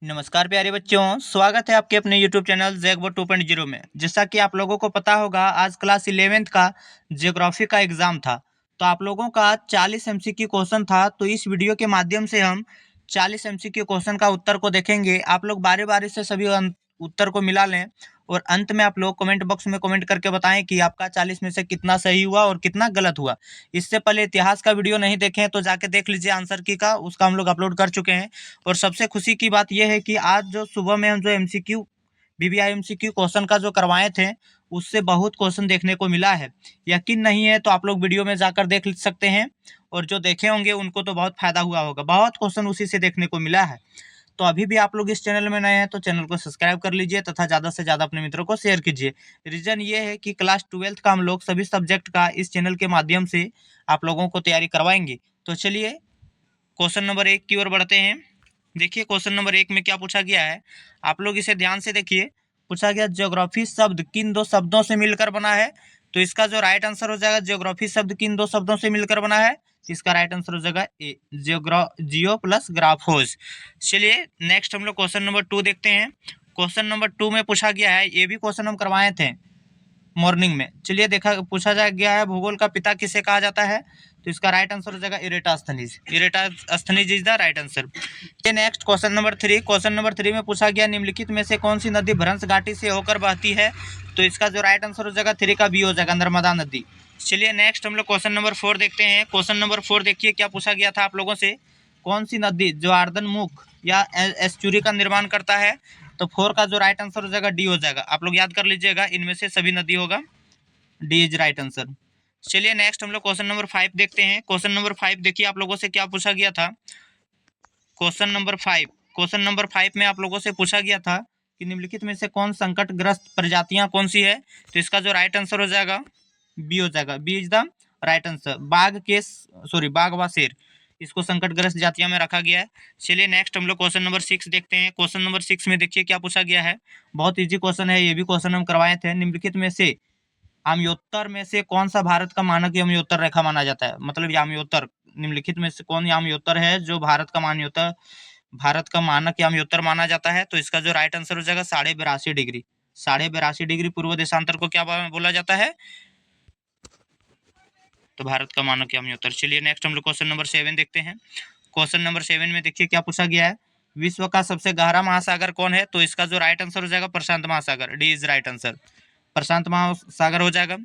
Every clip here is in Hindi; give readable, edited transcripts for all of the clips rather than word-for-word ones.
नमस्कार प्यारे बच्चों, स्वागत है आपके अपने YouTube चैनल जैकबोर्ड 2.0 में। जैसा कि आप लोगों को पता होगा, आज क्लास 11th का ज्योग्राफी का एग्जाम था। तो आप लोगों का 40 MCQ क्वेश्चन था। तो इस वीडियो के माध्यम से हम 40 MCQ क्वेश्चन का उत्तर को देखेंगे। आप लोग बारी बारी से सभी उत्तर को मिला लें और अंत में आप लोग कमेंट बॉक्स में कमेंट करके बताएं कि आपका 40 में से कितना सही हुआ और कितना गलत हुआ। इससे पहले इतिहास का वीडियो नहीं देखें तो जाके देख लीजिए, आंसर की का उसका हम लोग अपलोड कर चुके हैं। और सबसे खुशी की बात यह है कि आज जो सुबह में हम जो MCQ BBI MCQ क्वेश्चन का जो करवाए थे, उससे बहुत क्वेश्चन देखने को मिला है। यकीन नहीं है तो आप लोग वीडियो में जाकर देख सकते हैं, और जो देखे होंगे उनको तो बहुत फायदा हुआ होगा। बहुत क्वेश्चन उसी से देखने को मिला है। तो अभी भी आप लोग इस चैनल में नए हैं तो चैनल को सब्सक्राइब कर लीजिए तथा ज़्यादा से ज़्यादा अपने मित्रों को शेयर कीजिए। रीज़न ये है कि क्लास 12th का हम लोग सभी सब्जेक्ट का इस चैनल के माध्यम से आप लोगों को तैयारी करवाएंगे। तो चलिए क्वेश्चन नंबर 1 की ओर बढ़ते हैं। देखिए क्वेश्चन नंबर 1 में क्या पूछा गया है, आप लोग इसे ध्यान से देखिए। पूछा गया ज्योग्राफी शब्द किन दो शब्दों से मिलकर बना है। तो इसका जो राइट आंसर हो जाएगा, ज्योग्राफी शब्द किन दो शब्दों से मिलकर बना है, इसका राइट आंसर हो जाएगा ए, जियो प्लस ग्राफोस। चलिए नेक्स्ट हम लोग क्वेश्चन नंबर 2 देखते हैं। क्वेश्चन नंबर 2 में पूछा गया है, ये भी क्वेश्चन हम करवाए थे मॉर्निंग में। चलिए देखा पूछा जा गया है, भूगोल का पिता किसे कहा जाता है। तो इसका राइट आंसर हो जाएगा इरेटास्थनीज। इरेटास्थनीज इज द राइट आंसर। ये next question number 3। Question number 3 में पूछा गया, निम्नलिखित में से कौन सी नदी भ्रंश घाटी से होकर बहती है। तो इसका जो राइट आंसर हो जाएगा 3 का बी हो जाएगा, नर्मदा नदी। चलिए नेक्स्ट हम लोग क्वेश्चन नंबर 4 देखते हैं। क्वेश्चन नंबर 4 देखिए क्या पूछा गया था आप लोगों से, कौन सी नदी ज्वारदन मुख या एस्चुरी का निर्माण करता है। तो 4 का जो राइट आंसर हो जाएगा डी हो जाएगा। आप लोग याद कर लीजिएगा, इनमें से सभी नदी होगा, डी इज राइट आंसर। चलिए नेक्स्ट हम लोग क्वेश्चन नंबर 5 देखते हैं। क्वेश्चन नंबर 5 देखिए आप लोगों से क्या पूछा गया था। क्वेश्चन नंबर 5 में आप लोगों से पूछा गया था कि निम्नलिखित में से कौन संकटग्रस्त प्रजातियां कौन सी है। तो इसका जो राइट आंसर हो जाएगा बी हो जाएगा, B is the right answer. बाघ व शेर, इसको संकटग्रस्त जातियों में रखा गया है। चलिए नेक्स्ट हम लोग क्वेश्चन नंबर 6 देखते हैं। क्वेश्चन नंबर 6 में देखिए क्या पूछा गया है, बहुत इजी क्वेश्चन है, ये भी क्वेश्चन हम करवाए थे। निम्नलिखित में से याम्योत्तर में से कौन सा भारत का मानक याम्योत्तर रेखा माना जाता है। मतलब याम्योत्तर, निम्नलिखित में से कौन याम्योत्तर है जो भारत का मानक याम्योत्तर माना जाता है। तो इसका जो राइट आंसर हो जाएगा 82.5 डिग्री। 82.5 डिग्री पूर्व देशांतर को क्या बोला जाता है, तो भारत का मानक याम्योत्तर। चलिए नेक्स्ट हम लोग क्वेश्चन नंबर 7 देखते हैं। क्वेश्चन नंबर 7 में देखिए क्या पूछा गया है, विश्व का सबसे गहरा महासागर कौन है। तो इसका जो राइट आंसर हो जाएगा प्रशांत महासागर, डी इज राइट आंसर, प्रशांत महासागर हो जाएगा।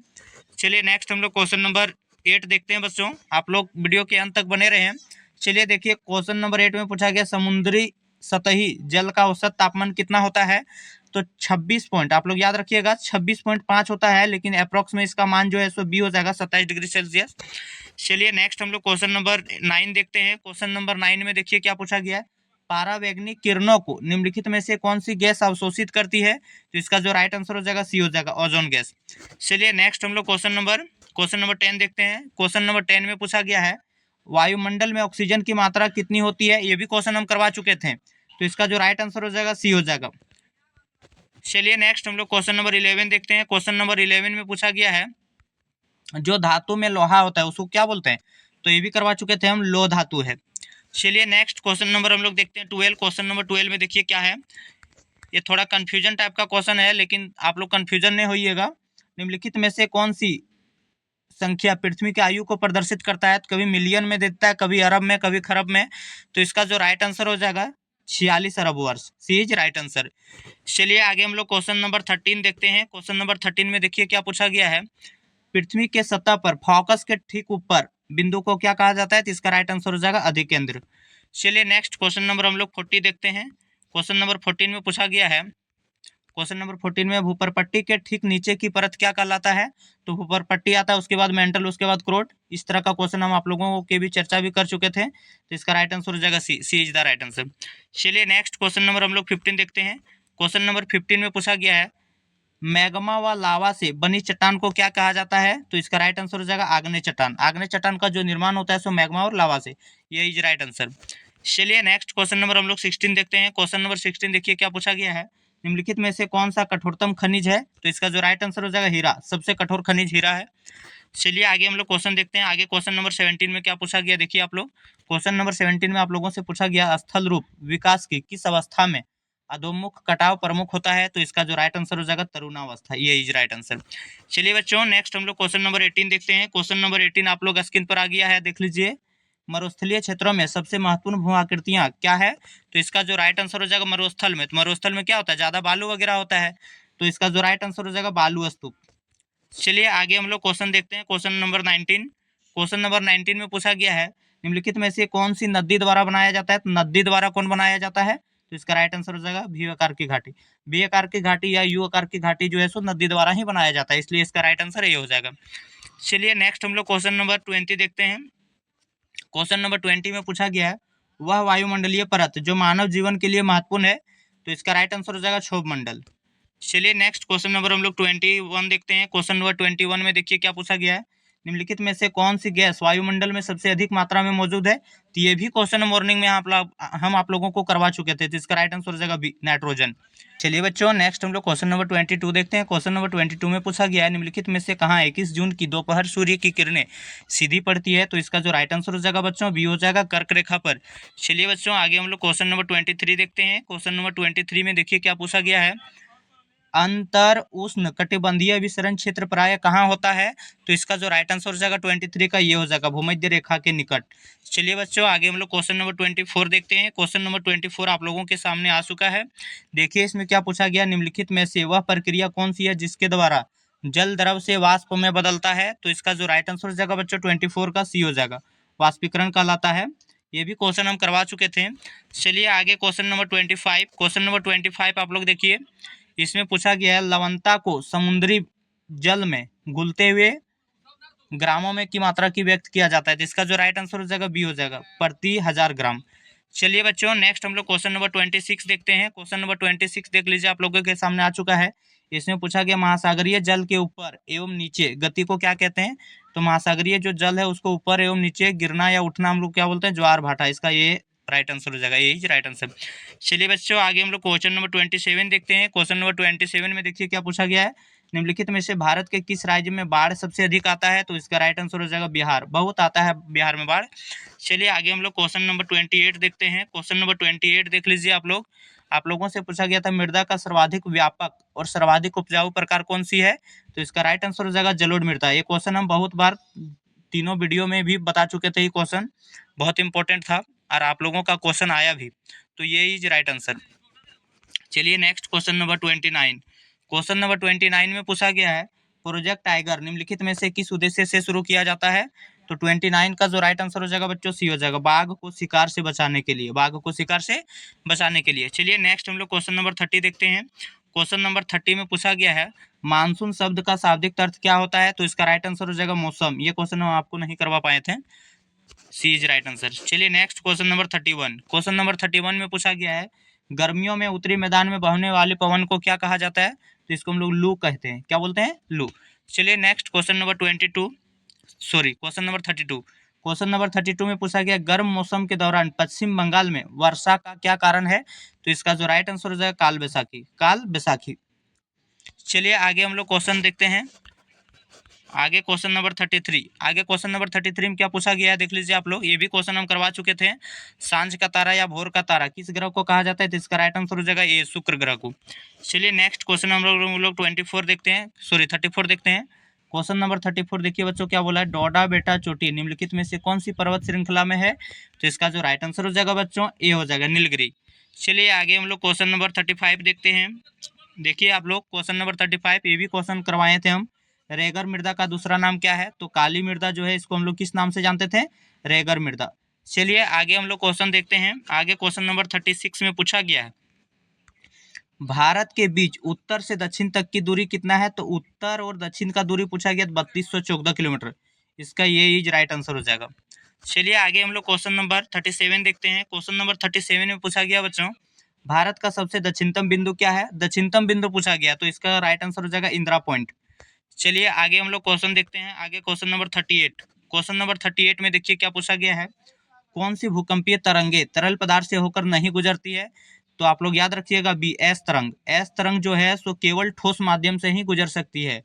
चलिए नेक्स्ट हम लोग क्वेश्चन नंबर 8 देखते हैं बच्चों, आप लोग वीडियो के अंत तक बने रहे हैं। चलिए देखिए क्वेश्चन नंबर 8 में पूछा गया, समुद्री सतही जल का औसत तापमान कितना होता है। तो 26 पॉइंट, आप लोग याद रखिएगा 26.5 होता है, लेकिन अप्रॉक्स में इसका मान जो है सो बी हो जाएगा, 27 डिग्री सेल्सियस। चलिए नेक्स्ट हम लोग क्वेश्चन नंबर 9 देखते हैं। क्वेश्चन नंबर 9 में देखिए क्या पूछा गया है, पारावैंगनिक किरणों को निम्नलिखित में से कौन सी गैस अवशोषित करती है। तो इसका जो राइट आंसर हो जाएगा सी हो जाएगा, ओजोन गैस। चलिए नेक्स्ट हम लोग क्वेश्चन नंबर 10 देखते हैं। क्वेश्चन नंबर 10 में पूछा गया है, वायुमंडल में ऑक्सीजन की मात्रा कितनी होती है। ये भी क्वेश्चन हम करवा चुके थे, तो इसका जो राइट आंसर हो जाएगा सी हो जाएगा। चलिए नेक्स्ट हम लोग क्वेश्चन नंबर 11 देखते हैं। क्वेश्चन नंबर 11 में पूछा गया है, जो धातु में लोहा होता है उसको क्या बोलते हैं। तो ये भी करवा चुके थे हम, लोह धातु है। चलिए नेक्स्ट क्वेश्चन नंबर हम लोग देखते हैं 12। क्वेश्चन नंबर 12 में देखिए क्या है, ये थोड़ा कंफ्यूजन टाइप का क्वेश्चन है, लेकिन आप लोग कंफ्यूजन नहीं होइएगा। निम्नलिखित में से कौन सी संख्या पृथ्वी की आयु को प्रदर्शित करता है। तो कभी मिलियन में देता है, कभी अरब में, कभी खरब में। तो इसका जो राइट आंसर हो जाएगा 46 अरब वर्ष, सी इज राइट आंसर। चलिए आगे हम लोग क्वेश्चन नंबर 13 देखते हैं। क्वेश्चन नंबर 13 में देखिए क्या पूछा गया है, पृथ्वी के सतह पर फोकस के ठीक ऊपर बिंदु को क्या कहा जाता है। तो इसका राइट आंसर हो जाएगा अधिकेंद्र। चलिए नेक्स्ट क्वेश्चन नंबर हम लोग 40 देखते हैं। क्वेश्चन नंबर 14 में पूछा गया है, क्वेश्चन नंबर 14 में भूपरपट्टी के ठीक नीचे की परत क्या कहलाता है। तो भूपरपट्टी आता है, उसके बाद मेंटल, उसके बाद क्रोट। इस तरह का क्वेश्चन हम आप लोगों के भी चर्चा भी कर चुके थे, तो इसका राइट आंसर हो जाएगा सी, सी इज द राइट आंसर। चलिए नेक्स्ट क्वेश्चन नंबर हम लोग 15 देखते हैं। क्वेश्चन नंबर 15 में पूछा गया है, मैग्मा व लावा से बनी चट्टान को क्या कहा जाता है। तो इसका राइट आंसर हो जाएगा आग्नेय चट्टान। आग्नेय चट्टान का जो निर्माण होता है सो मैग्मा और लावा से, ये इज राइट आंसर। चलिए नेक्स्ट क्वेश्चन नंबर हम लोग 16 देखते हैं। क्वेश्चन नंबर 16 देखिए क्या पूछा गया है, निम्नलिखित में से कौन सा कठोरतम खनिज है? तो इसका जो राइट आंसर हो जाएगा हीरा, सबसे कठोर खनिज हीरा है। चलिए आगे हम लोग क्वेश्चन देखते हैं। आगे क्वेश्चन नंबर 17 में क्या पूछा गया, देखिए आप लोग। क्वेश्चन नंबर 17 में आप लोगों से पूछा गया स्थल रूप विकास की किस अवस्था में अधोमुख कटाव प्रमुख होता है? तो इसका जो राइट आंसर हो जाएगा तरुणावस्था, ये इज राइट आंसर। चलिए बच्चों नेक्स्ट हम लोग क्वेश्चन नंबर 18 देखते हैं। क्वेश्चन नंबर 18 आप लोग स्क्रीन पर आ गया है, देख लीजिए। मरुस्थलीय क्षेत्रों में सबसे महत्वपूर्ण भू आकृतियां क्या है? तो इसका जो राइट आंसर हो जाएगा मरुस्थल में। तो मरुस्थल में क्या होता है, ज्यादा बालू वगैरह होता है, तो इसका जो राइट आंसर हो जाएगा बालू स्तूप। चलिए आगे हम लोग क्वेश्चन देखते हैं। Question number 19। क्वेश्चन नंबर 19 में पूछा गया है निम्नलिखित में से कौन सी नदी द्वारा बनाया जाता है? तो नदी द्वारा कौन बनाया जाता है? तो इसका राइट आंसर हो जाएगा वी आकार की घाटी। वी आकार की घाटी या यू आकार की घाटी जो है सो नदी द्वारा ही बनाया जाता है, इसलिए इसका राइट आंसर ये हो जाएगा। चलिए नेक्स्ट हम लोग क्वेश्चन नंबर 20 देखते हैं। क्वेश्चन नंबर 20 में पूछा गया है वह वायुमंडलीय परत जो मानव जीवन के लिए महत्वपूर्ण है? तो इसका राइट आंसर हो जाएगा क्षोभ मंडल। चलिए नेक्स्ट क्वेश्चन नंबर हम लोग 21 देखते हैं। क्वेश्चन नंबर 21 में देखिए क्या पूछा गया है, निम्नलिखित में से कौन सी गैस वायुमंडल में सबसे अधिक मात्रा में मौजूद है? तो ये भी क्वेश्चन मॉर्निंग में हम आप लोगों को करवा चुके थे, तो इसका राइट आंसर हो जाएगा बी नाइट्रोजन। चलिए बच्चों नेक्स्ट हम लोग क्वेश्चन नंबर 22 देखते हैं। क्वेश्चन नंबर 22 में पूछा गया है निम्नलिखित में से कहाँ 21 जून की दोपहर सूर्य की किरणें सीधी पड़ती है? तो इसका जो राइट आंसर हो जाएगा बच्चों बी हो जाएगा कर्क रेखा पर। चलिए बच्चों आगे हम लोग क्वेश्चन नंबर 23 देखते हैं। क्वेश्चन नंबर 23 में देखिए क्या पूछा गया है, अंतर उष्ण कटिबंधीय विसरण क्षेत्र प्राय कहाँ होता है? तो इसका जो राइट आंसर हो जाएगा 23 का ये हो जाएगा भूमध्य रेखा के निकट। चलिए बच्चों आगे हम लोग क्वेश्चन नंबर 24 देखते हैं। क्वेश्चन नंबर 24 आप लोगों के सामने आ चुका है। देखिए इसमें क्या पूछा गया, निम्नलिखित में से वह प्रक्रिया कौन सी है जिसके द्वारा जल द्रव से वाष्प में बदलता है? तो इसका जो राइट आंसर हो जाएगा बच्चों 24 का सी हो जाएगा, वाष्पीकरण कहलाता है। ये भी क्वेश्चन हम करवा चुके थे। चलिए आगे क्वेश्चन नंबर 25। क्वेश्चन नंबर 25 आप लोग देखिए, इसमें पूछा गया है लवणता को समुद्री जल में घुलते हुए ग्रामों में की मात्रा की व्यक्त किया जाता है? तो इसका जो राइट आंसर हो जाएगा बी हो जाएगा प्रति 1000 ग्राम। चलिए बच्चों नेक्स्ट हम लोग क्वेश्चन नंबर 26 देखते हैं। क्वेश्चन नंबर 26 देख लीजिए, आप लोगों के सामने आ चुका है। इसमें पूछा गया महासागरीय जल के ऊपर एवं नीचे गति को क्या कहते हैं? तो महासागरीय जो जल है उसको ऊपर एवं नीचे गिरना या उठना हम लोग क्या बोलते हैं, ज्वार भाटा। इसका ये राइट आंसर हो जाएगा, यही राइट आंसर। चलिए बच्चों आगे हम लोग क्वेश्चन नंबर 27 देखते हैं। क्वेश्चन नंबर 27 में देखिए क्या पूछा गया है, निम्नलिखित में से भारत के किस राज्य में बाढ़ सबसे अधिक आता है? तो इसका राइट आंसर हो जाएगा बिहार, बहुत आता है बिहार में बाढ़। चलिए आगे हम लोग क्वेश्चन नंबर 28 देखते हैं। क्वेश्चन नंबर 28 देख लीजिए आप लोगों से पूछा गया था मृदा का सर्वाधिक व्यापक और सर्वाधिक उपजाऊ प्रकार कौन सी है? तो इसका राइट आंसर हो जाएगा जलोढ़ मृदा। ये क्वेश्चन हम बहुत बार तीनों वीडियो में भी बता चुके थे, ये क्वेश्चन बहुत इंपॉर्टेंट था और आप लोगों का क्वेश्चन आया भी, तो ये इज राइट आंसर। चलिए next question number 29। Question number 29 में पूछा गया है प्रोजेक्ट टाइगर निम्नलिखित में से किस उद्देश्य से शुरू किया जाता है? तो 29 का जो राइट आंसर हो जाएगा बच्चों सी हो जाएगा, बाघ को शिकार से बचाने के लिए, बाघ को शिकार से बचाने के लिए। चलिए नेक्स्ट हम लोग क्वेश्चन नंबर 30 देखते हैं। क्वेश्चन नंबर 30 में पूछा गया है मानसून शब्द का शाब्दिक अर्थ क्या होता है? तो इसका राइट आंसर हो जाएगा मौसम। ये क्वेश्चन हम आपको नहीं करवा पाए थे, सी इज राइट आंसर। चलिए next question number 31। Question number 31 में पूछा गया है गर्मियों में उत्तरी मैदान में बहने वाले पवन को क्या कहा जाता है? तो इसको हम लोग लू कहते हैं, क्या बोलते हैं, लू। चलिए next question number question number 32। Question number 32 में पूछा गया गर्म मौसम के दौरान पश्चिम बंगाल में वर्षा का क्या कारण है? तो इसका जो राइट आंसर हो जाएगा काल बैसाखी, काल बैसाखी। चलिए आगे हम लोग क्वेश्चन देखते हैं। आगे क्वेश्चन नंबर 33 में क्या पूछा गया है देख लीजिए आप लोग, ये भी क्वेश्चन हम करवा चुके थे। सांझ का तारा या भोर का तारा किस ग्रह को कहा जाता है? तो इसका राइट आंसर हो जाएगा ये शुक्र ग्रह को। चलिए नेक्स्ट क्वेश्चन हम लोग 34 देखते हैं, 34 देखते हैं। क्वेश्चन नंबर 34 देखिए बच्चों क्या बोला है, डोडा बेटा चोटी निम्नलिखित में से कौन सी पर्वत श्रृंखला में है? तो इसका जो राइट आंसर हो जाएगा बच्चों ए हो जाएगा नीलगिरी। चलिए आगे हम लोग क्वेश्चन नंबर 35 देखते हैं। देखिए आप लोग क्वेश्चन नंबर 35 ये भी क्वेश्चन करवाए थे हम। रेगर मृदा का दूसरा नाम क्या है? तो काली मृदा जो है इसको हम लोग किस नाम से जानते थे? रेगर मृदा। चलिए आगे हम लोग क्वेश्चन देखते हैं। आगे क्वेश्चन नंबर 36 में पूछा गया है भारत के बीच उत्तर से दक्षिण तक की दूरी कितना है? तो उत्तर और दक्षिण का दूरी पूछा गया 3214 किलोमीटर, इसका ये इज राइट आंसर हो जाएगा। चलिए आगे हम लोग क्वेश्चन नंबर 37 देखते हैं। क्वेश्चन नंबर 37 में पूछा गया बच्चों भारत का सबसे दक्षिणतम बिंदु क्या है? दक्षिणतम बिंदु पूछा गया, तो इसका राइट आंसर हो जाएगा इंदिरा पॉइंट। चलिए आगे हम लोग क्वेश्चन देखते हैं। आगे क्वेश्चन नंबर 38। क्वेश्चन नंबर 38 में देखिए क्या पूछा गया है कौन सी भूकंपीय तरंगे तरल पदार्थ से होकर नहीं गुजरती है? तो आप लोग याद रखिएगा बी एस तरंग। एस तरंग जो है सो केवल ठोस माध्यम से ही गुजर सकती है,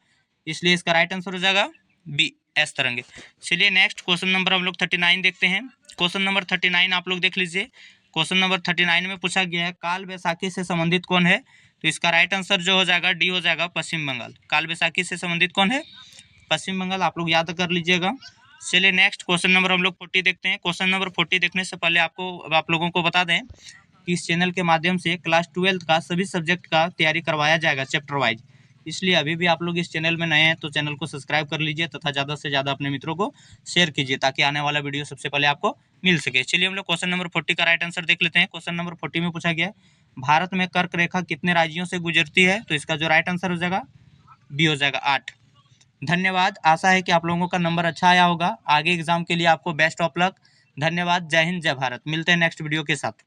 इसलिए इसका राइट आंसर हो जाएगा बी एस तरंग। चलिए नेक्स्ट क्वेश्चन नंबर हम लोग 39 देखते हैं। क्वेश्चन नंबर 39 आप लोग देख लीजिए। क्वेश्चन नंबर 39 में पूछा गया है काल बैसाखी से संबंधित कौन है, तो इसका राइट आंसर जो हो जाएगा डी हो जाएगा पश्चिम बंगाल। काल बैसाखी से संबंधित कौन है, पश्चिम बंगाल, आप लोग याद कर लीजिएगा। चलिए नेक्स्ट क्वेश्चन नंबर हम लोग 40 देखते हैं। क्वेश्चन नंबर 40 देखने से पहले आप लोगों को बता दें कि इस चैनल के माध्यम से क्लास 12 का सभी सब्जेक्ट का तैयारी करवाया जाएगा चैप्टर वाइज, इसलिए अभी भी आप लोग इस चैनल में नए हैं तो चैनल को सब्सक्राइब कर लीजिए तथा ज़्यादा से ज़्यादा अपने मित्रों को शेयर कीजिए ताकि आने वाला वीडियो सबसे पहले आपको मिल सके। चलिए हम लोग क्वेश्चन नंबर 40 का राइट आंसर देख लेते हैं। क्वेश्चन नंबर 40 में पूछा गया है भारत में कर्क रेखा कितने राज्यों से गुजरती है, तो इसका जो राइट आंसर हो जाएगा बी हो जाएगा 8। धन्यवाद, आशा है कि आप लोगों का नंबर अच्छा आया होगा। आगे एग्जाम के लिए आपको बेस्ट ऑफ लक। धन्यवाद, जय हिंद, जय भारत। मिलते हैं नेक्स्ट वीडियो के साथ।